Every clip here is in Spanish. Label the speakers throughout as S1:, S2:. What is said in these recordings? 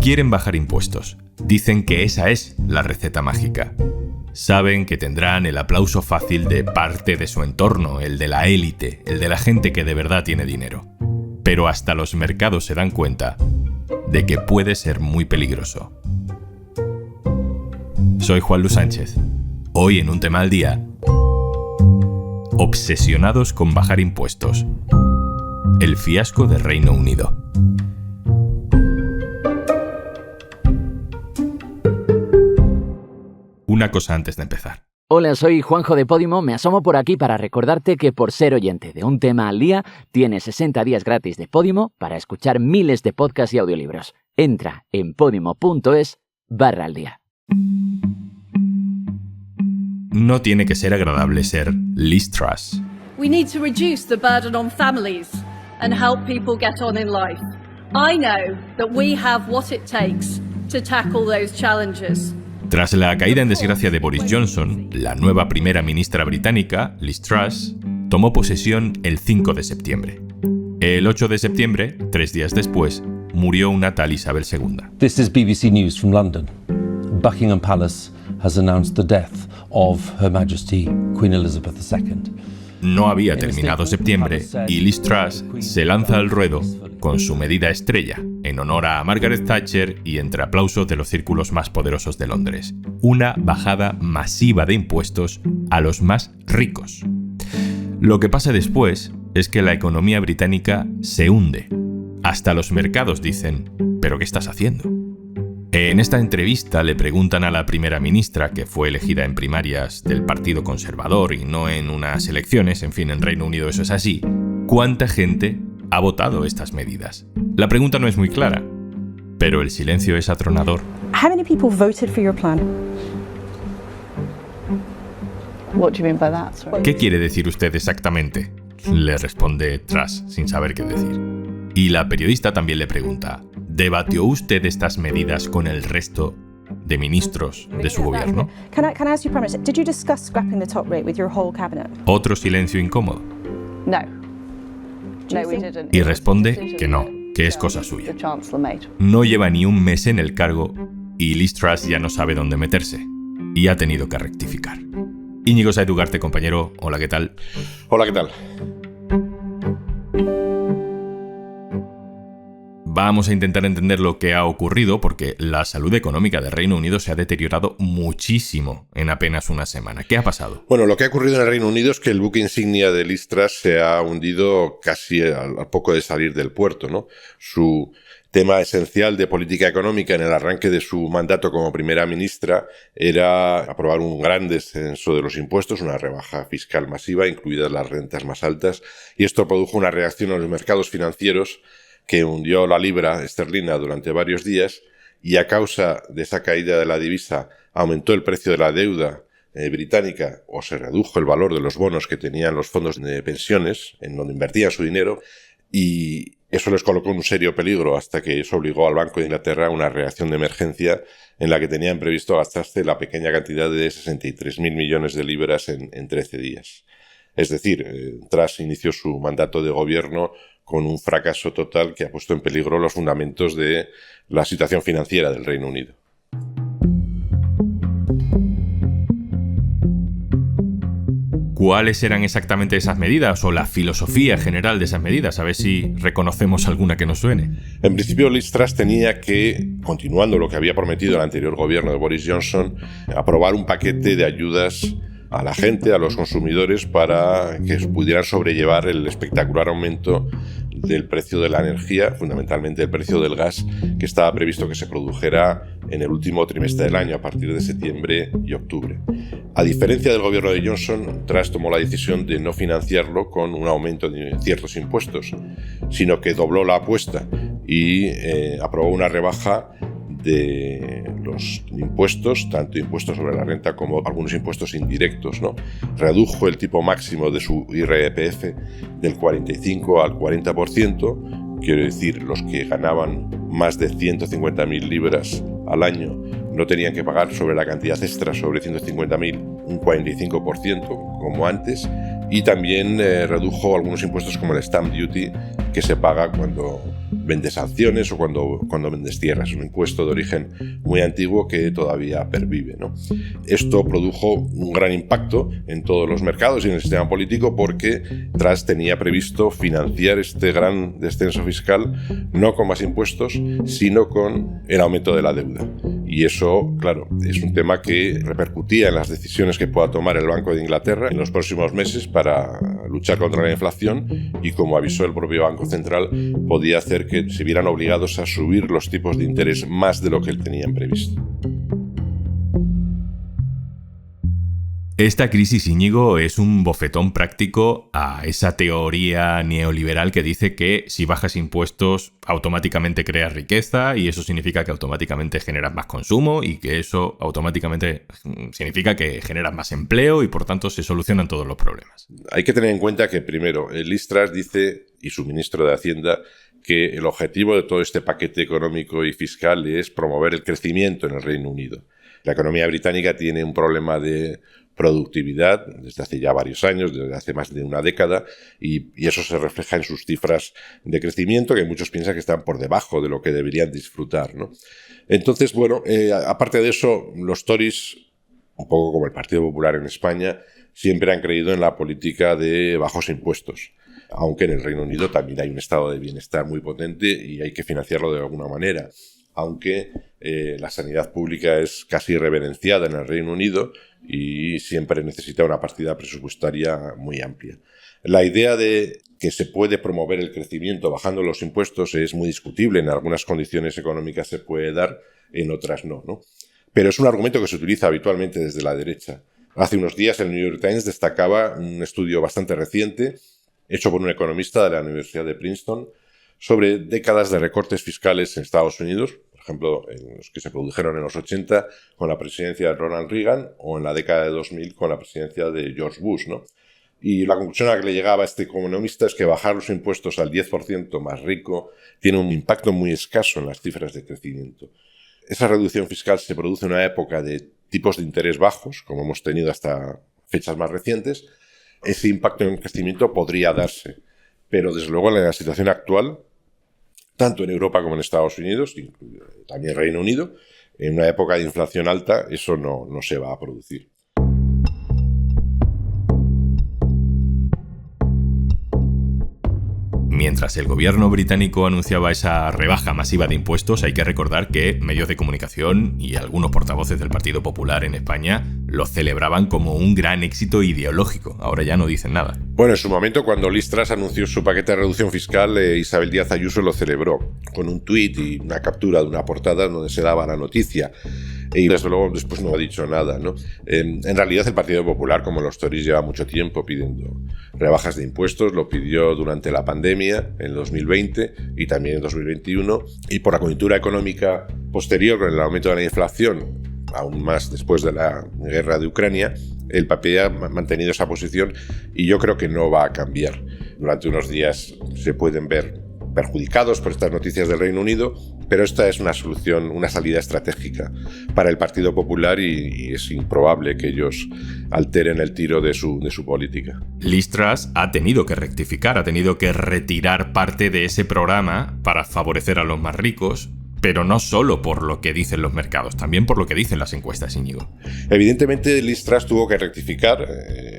S1: Quieren bajar impuestos. Dicen que esa es la receta mágica. Saben que tendrán el aplauso fácil de parte de su entorno, el de la élite, el de la gente que de verdad tiene dinero. Pero hasta los mercados se dan cuenta de que puede ser muy peligroso. Soy Juan Luis Sánchez. Hoy en Un Tema al Día, obsesionados con bajar impuestos. El fiasco de Reino Unido. Una cosa antes de empezar.
S2: Hola, soy Juanjo de Podimo. Me asomo por aquí para recordarte que por ser oyente de Un Tema al Día, tienes 60 días gratis de Podimo para escuchar miles de podcasts y audiolibros. Entra en podimo.es/aldía.
S1: No tiene que ser agradable ser Liz Truss.
S3: We need to reduce the burden on families and help people get on in life. I know that we have what it takes to tackle those challenges.
S1: Tras la caída en desgracia de Boris Johnson, la nueva primera ministra británica, Liz Truss, tomó posesión el 5 de septiembre. El 8 de septiembre, 3 días después, murió una tal Isabel II.
S4: This is BBC News from London. Buckingham Palace has announced the death of Her Majesty Queen Elizabeth II.
S1: No había terminado septiembre y Liz Truss se lanza al ruedo con su medida estrella, en honor a Margaret Thatcher y entre aplausos de los círculos más poderosos de Londres. Una bajada masiva de impuestos a los más ricos. Lo que pasa después es que la economía británica se hunde. Hasta los mercados dicen, ¿pero qué estás haciendo? En esta entrevista le preguntan a la primera ministra, que fue elegida en primarias del Partido Conservador y no en unas elecciones, en fin, en Reino Unido eso es así, ¿cuánta gente ha votado estas medidas? La pregunta no es muy clara, pero el silencio es atronador.
S5: How many people voted for your plan?
S3: What do you mean by that? Sorry.
S1: ¿Qué quiere decir usted exactamente? Le responde Truss, sin saber qué decir. Y la periodista también le pregunta, ¿debatió usted estas medidas con el resto de ministros de su gobierno?
S5: Can I ask you, Prime Minister, did you discuss scrapping the top rate with your whole cabinet?
S1: Otro silencio incómodo.
S3: No. No, we didn't.
S1: Y responde que no, que es cosa suya. No lleva ni un mes en el cargo y Liz Truss ya no sabe dónde meterse. Y ha tenido que rectificar. Íñigo Sáez Ugarte, compañero, hola, ¿qué tal?
S6: Hola, ¿qué tal?
S1: Vamos a intentar entender lo que ha ocurrido porque la salud económica del Reino Unido se ha deteriorado muchísimo en apenas una semana. ¿Qué ha pasado?
S6: Bueno, lo que ha ocurrido en el Reino Unido es que el buque insignia de Liz Truss se ha hundido casi al poco de salir del puerto, ¿no? Su tema esencial de política económica en el arranque de su mandato como primera ministra era aprobar un gran descenso de los impuestos, una rebaja fiscal masiva, incluidas las rentas más altas, y esto produjo una reacción en los mercados financieros que hundió la libra esterlina durante varios días y a causa de esa caída de la divisa aumentó el precio de la deuda británica o se redujo el valor de los bonos que tenían los fondos de pensiones en donde invertían su dinero y eso les colocó en un serio peligro hasta que eso obligó al Banco de Inglaterra a una reacción de emergencia en la que tenían previsto gastarse la pequeña cantidad de 63.000 millones de libras en 13 días. Es decir, Truss inició su mandato de gobierno con un fracaso total que ha puesto en peligro los fundamentos de la situación financiera del Reino Unido.
S1: ¿Cuáles eran exactamente esas medidas o la filosofía general de esas medidas? A ver si reconocemos alguna que nos suene.
S6: En principio, Liz Truss tenía que, continuando lo que había prometido el anterior gobierno de Boris Johnson, aprobar un paquete de ayudas a la gente, a los consumidores, para que pudieran sobrellevar el espectacular aumento del precio de la energía, fundamentalmente el precio del gas, que estaba previsto que se produjera en el último trimestre del año, a partir de septiembre y octubre. A diferencia del gobierno de Johnson, Truss tomó la decisión de no financiarlo con un aumento de ciertos impuestos, sino que dobló la apuesta y aprobó una rebaja de los impuestos, tanto impuestos sobre la renta como algunos impuestos indirectos, ¿no? Redujo el tipo máximo de su IRPF del 45 al 40%, quiero decir, los que ganaban más de 150.000 libras al año no tenían que pagar sobre la cantidad extra sobre 150.000 un 45% como antes, y también redujo algunos impuestos como el stamp duty que se paga cuando vendes acciones o cuando vendes tierras. Es un impuesto de origen muy antiguo que todavía pervive, ¿no? Esto produjo un gran impacto en todos los mercados y en el sistema político porque Truss tenía previsto financiar este gran descenso fiscal no con más impuestos, sino con el aumento de la deuda. Y eso, claro, es un tema que repercutía en las decisiones que pueda tomar el Banco de Inglaterra en los próximos meses para luchar contra la inflación y, como avisó el propio Banco Central, podía hacer que se vieran obligados a subir los tipos de interés más de lo que tenían previsto.
S1: Esta crisis, Íñigo, es un bofetón práctico a esa teoría neoliberal que dice que si bajas impuestos automáticamente creas riqueza y eso significa que automáticamente generas más consumo y que eso automáticamente significa que generas más empleo y por tanto se solucionan todos los problemas.
S6: Hay que tener en cuenta que primero, Liz Truss dice, y su ministro de Hacienda, que el objetivo de todo este paquete económico y fiscal es promover el crecimiento en el Reino Unido. La economía británica tiene un problema de productividad desde hace ya varios años, desde hace más de una década, y eso se refleja en sus cifras de crecimiento, que muchos piensan que están por debajo de lo que deberían disfrutar, ¿no? Entonces, bueno, aparte de eso, los Tories, un poco como el Partido Popular en España, siempre han creído en la política de bajos impuestos, aunque en el Reino Unido también hay un estado de bienestar muy potente y hay que financiarlo de alguna manera. Aunque la sanidad pública es casi reverenciada en el Reino Unido y siempre necesita una partida presupuestaria muy amplia. La idea de que se puede promover el crecimiento bajando los impuestos es muy discutible. En algunas condiciones económicas se puede dar, en otras no, ¿no? Pero es un argumento que se utiliza habitualmente desde la derecha. Hace unos días el New York Times destacaba un estudio bastante reciente hecho por un economista de la Universidad de Princeton sobre décadas de recortes fiscales en Estados Unidos, por ejemplo, en los que se produjeron en los 80 con la presidencia de Ronald Reagan o en la década de 2000 con la presidencia de George Bush, ¿no? Y la conclusión a la que le llegaba este economista es que bajar los impuestos al 10% más rico tiene un impacto muy escaso en las cifras de crecimiento. Esa reducción fiscal se produce en una época de tipos de interés bajos, como hemos tenido hasta fechas más recientes. Ese impacto en el crecimiento podría darse, pero desde luego en la situación actual, tanto en Europa como en Estados Unidos, y también Reino Unido, en una época de inflación alta, eso no se va a producir.
S1: Mientras el gobierno británico anunciaba esa rebaja masiva de impuestos, hay que recordar que medios de comunicación y algunos portavoces del Partido Popular en España lo celebraban como un gran éxito ideológico. Ahora ya no dicen nada.
S6: Bueno, en su momento, cuando Liz Truss anunció su paquete de reducción fiscal, Isabel Díaz Ayuso lo celebró con un tuit y una captura de una portada donde se daba la noticia. Y desde luego después no ha dicho nada, ¿no? En realidad el Partido Popular, como los Tories, lleva mucho tiempo pidiendo rebajas de impuestos. Lo pidió durante la pandemia en 2020 y también en 2021. Y por la coyuntura económica posterior, con el aumento de la inflación, aún más después de la guerra de Ucrania, el PP ha mantenido esa posición y yo creo que no va a cambiar. Durante unos días se pueden ver perjudicados por estas noticias del Reino Unido, pero esta es una solución, una salida estratégica para el Partido Popular y es improbable que ellos alteren el tiro de su política.
S1: Liz Truss ha tenido que rectificar, ha tenido que retirar parte de ese programa para favorecer a los más ricos, pero no solo por lo que dicen los mercados, también por lo que dicen las encuestas, Íñigo.
S6: Evidentemente, Liz Truss tuvo que rectificar.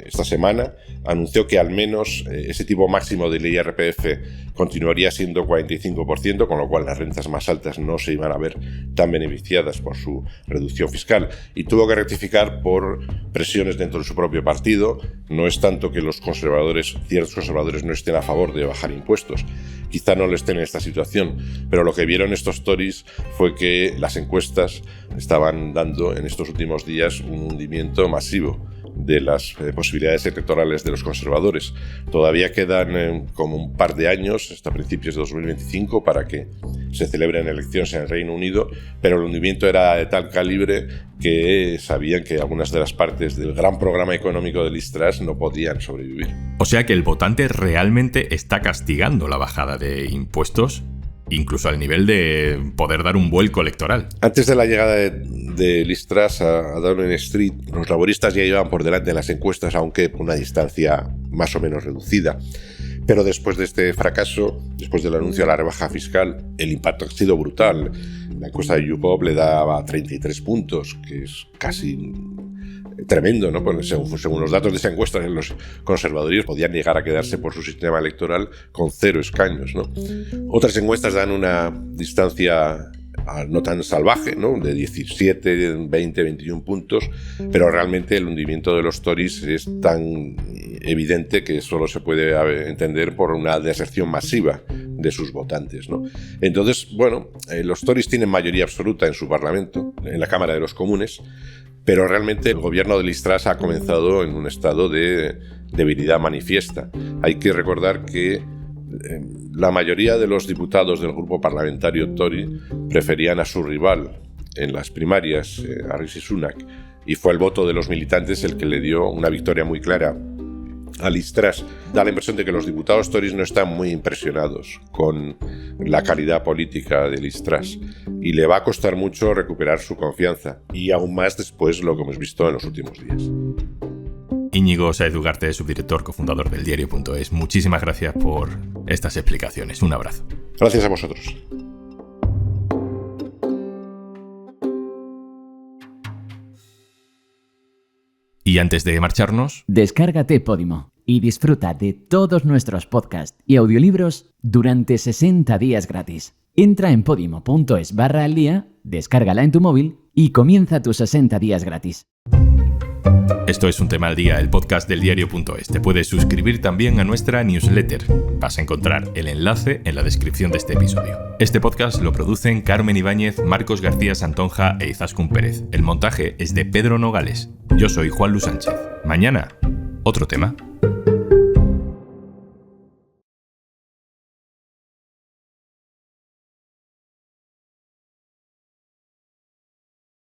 S6: Esta semana anunció que al menos ese tipo máximo del IRPF continuaría siendo 45%, con lo cual las rentas más altas no se iban a ver tan beneficiadas por su reducción fiscal. Y tuvo que rectificar por presiones dentro de su propio partido. No es tanto que los conservadores, ciertos conservadores, no estén a favor de bajar impuestos. Quizá no lo estén en esta situación, pero lo que vieron estos Tories fue que las encuestas estaban dando en estos últimos días un hundimiento masivo de las posibilidades electorales de los conservadores. Todavía quedan como un par de años, hasta principios de 2025, para que se celebren elecciones en el Reino Unido, pero el hundimiento era de tal calibre que sabían que algunas de las partes del gran programa económico de Liz Truss no podían sobrevivir.
S1: O sea que el votante realmente está castigando la bajada de impuestos, incluso al nivel de poder dar un vuelco electoral.
S6: Antes de la llegada de Liz Truss a Downing Street, los laboristas ya iban por delante en las encuestas, aunque por una distancia más o menos reducida. Pero después de este fracaso, después del anuncio de la rebaja fiscal, el impacto ha sido brutal. La encuesta de YouGov le daba 33 puntos, que es casi tremendo, ¿no? Porque según los datos de esa encuesta, los conservadores podían llegar a quedarse por su sistema electoral con 0 escaños, ¿no? Otras encuestas dan una distancia no tan salvaje, ¿no? De 17, 20, 21 puntos, pero realmente el hundimiento de los Tories es tan evidente que solo se puede entender por una deserción masiva de sus votantes, ¿no? Entonces, bueno, los Tories tienen mayoría absoluta en su Parlamento, en la Cámara de los Comunes, pero realmente el gobierno de Liz Truss ha comenzado en un estado de debilidad manifiesta. Hay que recordar que la mayoría de los diputados del grupo parlamentario Tory preferían a su rival en las primarias, a Rishi Sunak, y fue el voto de los militantes el que le dio una victoria muy clara a Liz Truss. Da la impresión de que los diputados Tories no están muy impresionados con la calidad política de Liz Truss y le va a costar mucho recuperar su confianza, y aún más después de lo que hemos visto en los últimos días.
S1: Íñigo Sáez Ugarte, subdirector, cofundador del diario.es, muchísimas gracias por estas explicaciones. Un abrazo.
S6: Gracias a vosotros.
S1: Y antes de marcharnos,
S2: descárgate Podimo y disfruta de todos nuestros podcasts y audiolibros durante 60 días gratis. Entra en podimo.es/aldía, descárgala en tu móvil y comienza tus 60 días gratis.
S1: Esto es Un Tema al Día, el podcast del diario.es. Te puedes suscribir también a nuestra newsletter. Vas a encontrar el enlace en la descripción de este episodio. Este podcast lo producen Carmen Ibáñez, Marcos García Santonja e Izaskun Pérez. El montaje es de Pedro Nogales. Yo soy Juan Luis Sánchez. Mañana, otro tema.